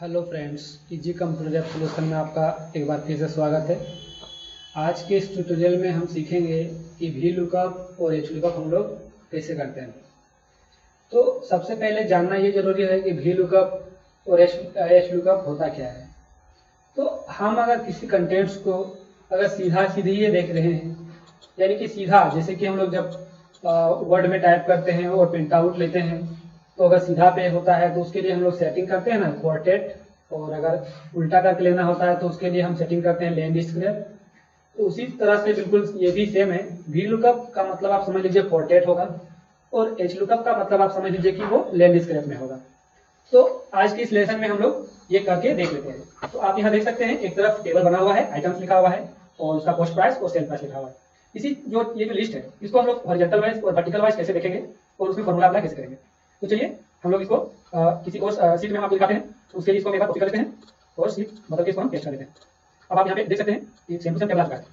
Hello friends, easy computer solution में आपका एक बार फिर से स्वागत है। आज के इस ट्यूटोरियल में हम सीखेंगे कि वी लुकअप और एच लुकअप हम लोग कैसे करते हैं। तो सबसे पहले जानना ये जरूरी है कि वी लुकअप और एच लुकअप होता क्या है। तो हम अगर किसी कंटेंट्स को अगर सीधा सीधे ये देख रहे हैं, यानी कि सीधा, जैसे कि हम लोग जब वर्ड में टाइप करते हैं और प्रिंट आउट लेते हैं, तो अगर सीधा पे होता है तो उसके लिए हम लोग सेटिंग करते हैं ना, क्वार्टेट। और अगर उल्टा करके लेना होता है तो उसके लिए हम सेटिंग करते हैं लेंथ स्क्वायर। तो उसी तरह से बिल्कुल ये भी सेम है। वी लुकअप का मतलब आप समझ लीजिए क्वार्टेट होगा और एच लुकअप का मतलब आप समझ लीजिए कि वो लेंथ स्क्वायर में होगा। तो आज के इस लेसन में हम लोग ये करके देख लेते हैं। तो आप यहाँ देख सकते हैं, एक तरफ टेबल बना हुआ है, आइटम्स लिखा हुआ है और उसका कॉस्ट प्राइस और सेल प्राइस लिखा हुआ है। इसी ये जो लिस्ट है, इसको हम लोग हॉरिजॉन्टल वाइज और वर्टिकल वाइज कैसे देखेंगे और उसमें फॉर्मूला अप्लाई कैसे करेंगे। तो चलिए हम लोग इसको किसी और सीट में हम आपको दिखाते हैं। तो उसके लिए इसको हम एक बार कॉपी कर लेते हैं और सीट बदल के इसको हम पेस्ट कर लेते हैं। अब आप यहाँ पे देख सकते हैं कि सेम टू सेम टेबल आ चुका है।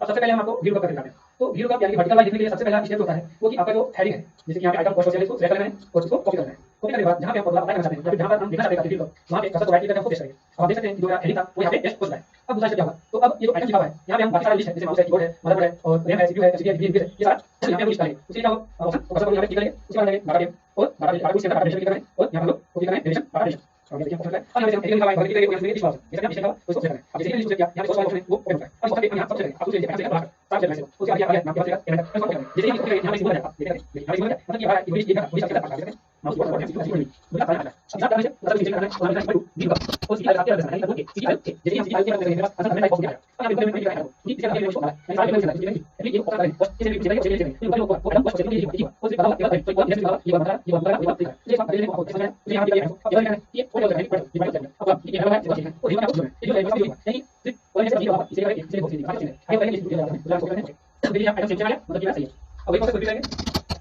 अब सबसे पहले हम आपको वी लुकअप करके दिखाते हैं। तो वी लुकअप यानी वर्टिकल वाइज लिखने के लिए सबसे पहला स्टेप होता है वो कि आपका जो हेडिंग है, जैसे कि यहाँ पे आइटम कॉस्ट सेल, इसको सिलेक्ट करना है और इसको कॉपी करना है। कॉपी करने के बाद जहाँ पे हम फॉर्मूला अप्लाई करना चाहते हैं या फिर जहाँ पर हम देखना चाहते हैं वी लुकअप, वहाँ पे कर्सर को राइट क्लिक करके हमको पेस्ट करेंगे। अब आप देख सकते हैं जो हेडिंग था वो यहाँ पे पेस्ट हो चुका है। अब दूसरा स्टेप क्या होगा, तो अब ये जो आइटम लिखा हुआ है यहाँ पे हम बाकी सारा लिस्ट है, जैसे माउस है, कीबोर्ड है, मदरबोर्ड है और रैम है, सीपीयू है, एचडीडी है, ये सारा यहाँ पे हम लिस्ट करेंगे। उसके क्या होगा, ऑप्शन कर्सर को यहाँ पे क्लिक करेंगे, उसके बाद लेंगे डाटा टेब और डाटा उसके अंदर डाटा क्लिक करेंगे और यहाँ हम लोग कॉपी करेंगे डेफिनेशन डाटा डेफिनेशन। अब ये देखिए ऑप्शन है, अब यहाँ पे हम हेडिंग लिखा हुआ है, क्लिक करेंगे और यहाँ से लिस्ट वाला जैसे हम लिस्ट लिखा हुआ उसको सिलेक्ट करेंगे। अब जैसे ही लिस्ट किया यहाँ पे सोर्स वाला ऑप्शन है वो ओपन होता है। अब इस ऑप्शन पे हम यहाँ सब चलेंगे, आप सोच लीजिए यहाँ से बढ़ाकर सारे चलेंगे। उसके बाद यहाँ नाम के बाद एलिमेंट इसको कॉपी करेंगे। जैसे ही इसको यहाँ पे सिंबल है, आप देख रहे हैं यहाँ पे सिंबल है, मतलब कि हमारा ये लिस्ट लिखा है वही सब के साथ माउस बोर्ड और सीपीयू है, मुझे पता है। अब यहाँ पे मतलब नीचे करना है और लिखना है वी लुकअप और सीपीयू लगाते हैं मतलब कि सीपीयू जैसे हम सीपीयू के मेरे पास आंसर हमें टाइप हो गया है। अब यहाँ पे मैं लिखा है कि इसका मतलब है कि सारे में लिखना है ये ऑप्शन करेंगे और इसे भी चलेगा चलेगा तो ऊपर ऊपर वो बस चलेगा लिखिए और फिर बताओ केवल तो ये लिखा ये बता ये बता ये बात लिखा ये सब चलेगा आपको समझ में। तो यहाँ पे ये है ये कोड होता है ये बात है। अब आप ये है और ये है ये जो है यानी सिर्फ और ऐसे लिखा इसे करेंगे इसे बहुत दिखा चलेगा आगे बढ़ेंगे इस वीडियो में लास्ट करते हैं। तो देखिए आइटम सेक्शन आ गया, मतलब ये सही है। अब एक और कॉपी करेंगे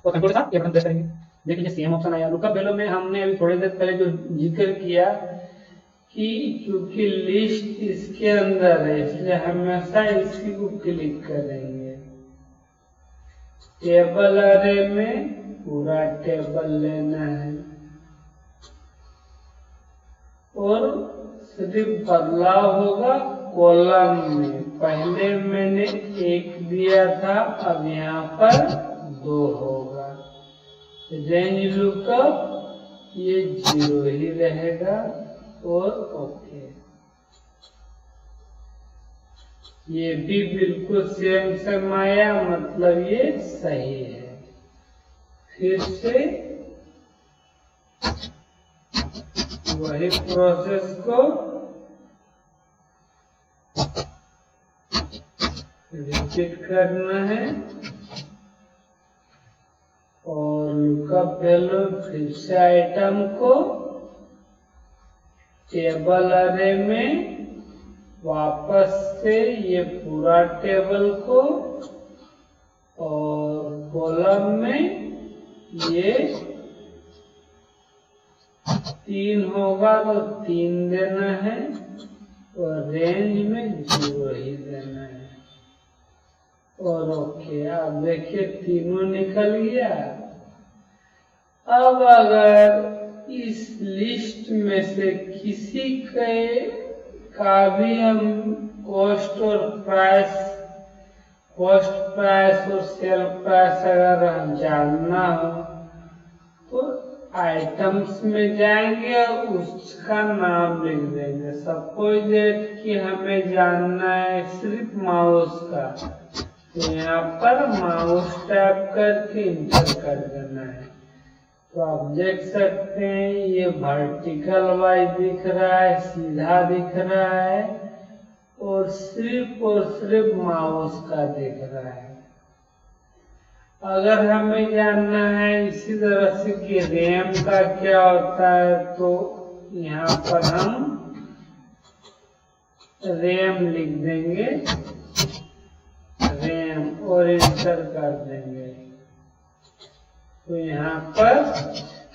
और कंट्रोल के साथ ये बटन प्रेस करेंगे। देखिए ये सेम ऑप्शन आया। लुकअप वैल्यू में हमने अभी थोड़ी देर पहले जो जिक्र किया कि क्योंकि लिस्ट इसके अंदर है इसलिए हमेशा इसी को क्लिक करेंगे। टेबल अरे में पूरा टेबल लेना है और सिर्फ बदलाव होगा कॉलम में। पहले मैंने 1 दिया था, अब यहाँ पर 2 होगा। रेंज लुकअप ये 0 ही रहेगा और ओके। ये भी बिल्कुल सेम आया, मतलब ये सही है। फिर से वही प्रोसेस को रिपीट करना है और लुकअप वैल्यू फिर से आइटम को टेबल अरे में वापस से ये पूरा टेबल को और कॉलम में ये 3 होगा तो 3 देना है और रेंज में 0 ही देना है और ओके। आप देखिए तीनों निकल गया। अब अगर इस लिस्ट में से किसी का भी हम कॉस्ट प्राइस और सेल प्राइस अगर हम जानना हो तो आइटम्स में जाएंगे और उसका नाम लिख देंगे। सपोज दैट कि हमें जानना है सिर्फ माउस का, तो यहाँ पर माउस टैप करके इंटर कर देना है। तो आप देख सकते हैं ये वर्टिकल वाइज दिख रहा है, सीधा दिख रहा है और सिर्फ माउस का दिख रहा है। अगर हमें जानना है इसी तरह से कि रैम का क्या होता है, तो यहाँ पर हम रैम लिख देंगे, रैम और इंटर कर देंगे। तो यहाँ पर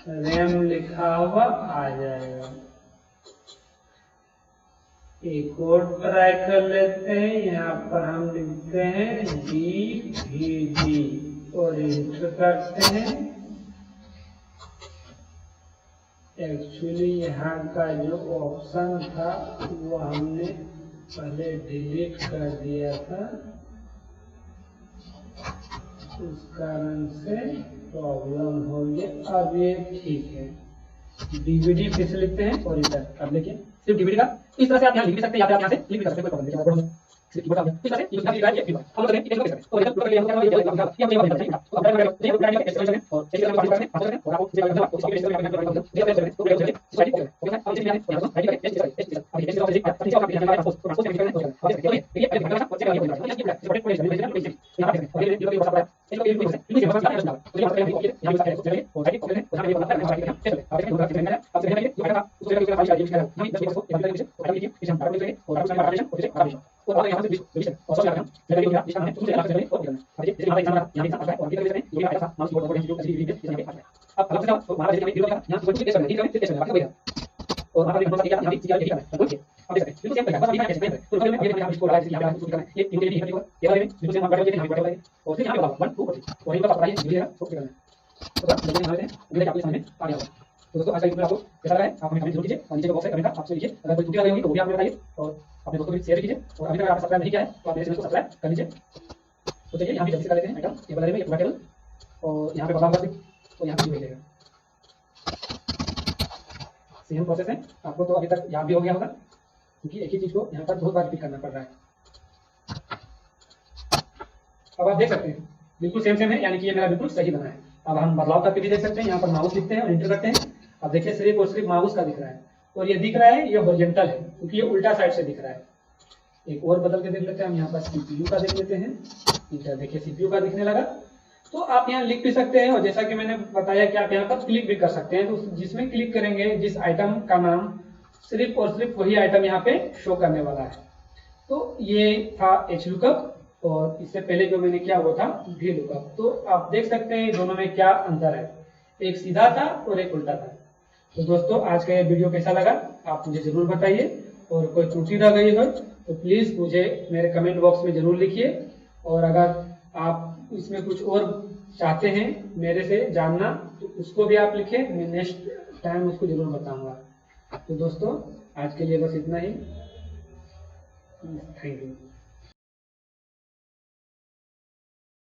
रैम लिखा हुआ आ जाएगा। एक और ट्राई कर लेते हैं। यहाँ पर हम लिखते हैं DVD और इंटर करते हैं एक्चुअली यहाँ का जो ऑप्शन था वो हमने पहले डिलीट कर दिया था, इस कारण से प्रॉब्लम हो गया। अब ये ठीक है। डीवीडी फिर से लिखते हैं और इंटर। अब देखिए सिर्फ डीवीडी का इस तरह से आप यहाँ लिख भी सकते हैं या फिर आप यहाँ से लिख भी कर सकते हैं, कोई प्रॉब्लम नहीं। कीबोर्ड आ गया इस तरह से यूज करके ये हम लोग करेंगे ये कैसे तो इधर के लिए हम क्या ये लिखा ये अपने बारे में तो अपने बारे में ये ब्रांड का एक्सटेंशन है और इसी तरह पास करते हैं और आपको इसी तरह तो इसके लिए हम क्या करेंगे ये अपने तो ये साइड ओके अब इसे यहाँ पर राइट करके अब ये चीज आप देखिए आप यहाँ पर पोस्ट पोस्ट करके करना है और ये अपने बारे में कुछ करना है ये सपोर्ट कोई नहीं है यहाँ पे और ये जो बता रहा है इसको ये इसे बस क्या है तो यहाँ पर ये यहाँ पे चलिए और साइड ओके और ये बता रहा है चलिए आप देखिए दूसरा चीज है अब देखिए जो है उसको जगह फाइल चाहिए इसका हम 10 को यहाँ पे लिखिए और लिखिए इसे हम कर देंगे और आप उसका पार्टीशन और इसे पार्टीशन और अब यहाँ से डिवीजन और सब लगा हम जगह लिखिए जिसका नाम है उसको अलग से चलिए और करना है जैसे हमारा एग्जाम यहाँ पे आता है और किसी तरह से ये आया था माउस कीबोर्ड और इंस्टीट्यूट ऐसी वीडियो यहाँ पे आता है। अब अलग से जाओ तो हमारा जैसे वीडियो का यहाँ कीबोर्ड टेस्ट करना है ठीक है टेस्ट करना है और वहां पर हम यहाँ पे सीआर लिखा है ओके अब देख सकते हैं बिल्कुल सेम तरीका बस अभी कैसे तो पहले ये यहाँ इसको लगा दीजिए यहाँ पे उसको करना है ये इंटेलिजेंट है ये वाले में बिल्कुल सेम हम कर देंगे यहाँ पे लगाएंगे और फिर यहाँ पे 1 2 3 और इनका पता है ये ओके करना है तो बस देखिए यहाँ पे मेरे आपके सामने आ गया तो दोस्तों आज का वीडियो आपको कैसा लगा है आप हमें कमेंट जरूर कीजिए और नीचे बॉक्स में कमेंट आपसे लिखिए अगर कोई त्रुटि लगी होगी तो वो भी आप बताइए और अपने दोस्तों को शेयर कीजिए और अभी तक आप सब्सक्राइब नहीं किया है तो आप मेरे चैनल को सब्सक्राइब कर लीजिए। तो चलिए यहाँ पे जल्दी से कर लेते हैं आइटम ये वाले में ये पूरा टेबल और यहाँ पे बदलाव कर दें तो यहाँ पे मिलेगा सेम प्रोसेस है आपको तो अभी तक याद भी हो गया होगा क्योंकि एक ही चीज को यहाँ पर बहुत बार रिपीट करना पड़ रहा है। अब आप देख सकते हैं बिल्कुल सेम है यानी कि ये मेरा बिल्कुल सही बना है। अब हम बदलाव करके भी देख सकते हैं यहाँ पर माउस लिखते हैं और इंटर करते हैं। अब देखिए सिर्फ और सिर्फ माउस का दिख रहा है और ये दिख रहा है ये हॉरिजॉन्टल है क्योंकि ये उल्टा साइड से दिख रहा है। एक और बदल के देख लेते हैं हम यहाँ पर सीपीयू का देख लेते हैं इंटर देखिए सीपीयू का दिखने लगा। तो आप यहाँ लिख भी सकते हैं और जैसा कि मैंने बताया कि आप यहाँ पर क्लिक भी कर सकते हैं तो जिसमें क्लिक करेंगे जिस आइटम का नाम सिर्फ और सिर्फ वही आइटम यहाँ पे शो करने वाला है। तो ये था HLOOKUP और इससे पहले जो मैंने किया वो था VLOOKUP। तो आप देख सकते हैं दोनों में क्या अंतर है, एक सीधा था और एक उल्टा था। तो दोस्तों आज का ये वीडियो कैसा लगा आप मुझे जरूर बताइए और कोई त्रुटि रह गई हो तो प्लीज मुझे मेरे कमेंट बॉक्स में जरूर लिखिए और अगर आप इसमें कुछ और चाहते हैं मेरे से जानना तो उसको भी आप लिखें, मैं नेक्स्ट टाइम उसको जरूर बताऊंगा। तो दोस्तों आज के लिए बस इतना ही, थैंक यू।